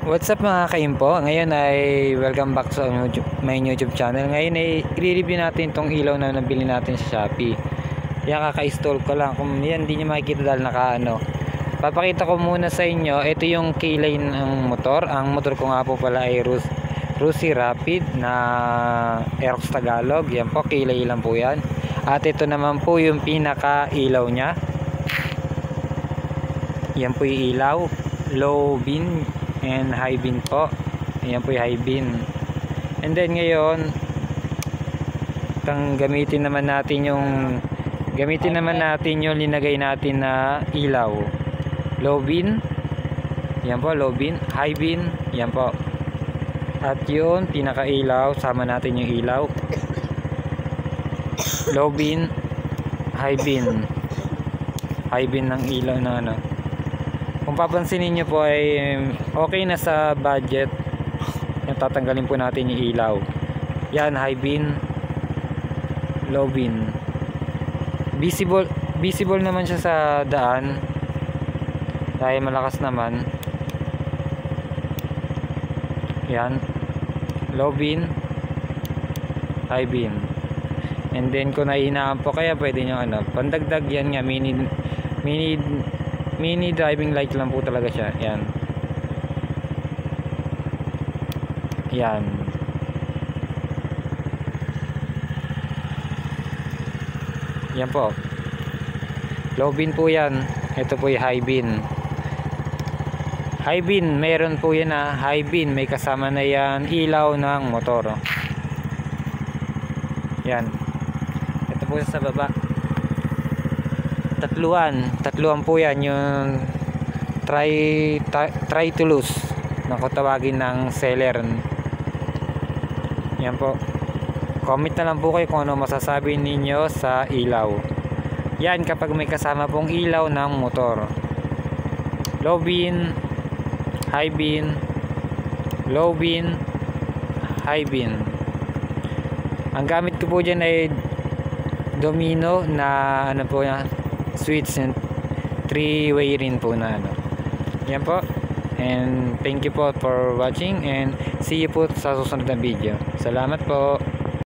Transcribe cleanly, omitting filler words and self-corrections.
What's up mga kaimpo? Ngayon ay welcome back sa my YouTube channel. Ngayon ay i-review natin tong ilaw na nabili natin sa Shopee. Yan, kaka-install ko lang. Kung yan hindi nyo makikita dahil papakita ko muna sa inyo. Ito yung kilay ng motor. Ang motor ko nga po pala ay Rusi Rapid na Aerox Tagalog. Yan po, kilay lang po yan. At ito naman po yung pinaka ilaw nya. Yan po yung ilaw, low beam and high beam po. Ayan po yung high beam. And then ngayon gamitin naman natin yung linagay natin na ilaw, low beam. Ayan po, low beam, high beam. Ayan po. At yun, pinaka ilaw, sama natin yung ilaw, low beam, high beam. High beam ng ilaw na ano. Kung papansinin nyo po ay okay na sa budget. Yung tatanggalin po natin yung ilaw. Yan, high beam, low beam. Visible naman siya sa daan dahil malakas naman. Yan, low beam, high beam. And then kung nahihinaan po, kaya pwede nyo pandagdag yan nga, mini driving light lang po talaga siya. Yan. Yan. Yan po. Low beam po yan. Ito po yung high beam. High beam, meron po yan na high beam. May kasama na yan ilaw ng motor. Yan. Ito po sa baba. Tatluan po yan, yung try to lose na kung tawagin ng seller. Yan po. Comment na lang po kayo kung ano masasabi ninyo sa ilaw. Yan, kapag may kasama pong ilaw ng motor. Low beam, high beam, low beam, high beam. Ang gamit ko po dyan ay Domino na po yan, switch, and 3-way rin po na yan po. And thank you po for watching, and see you po sa susunod na video. Salamat po.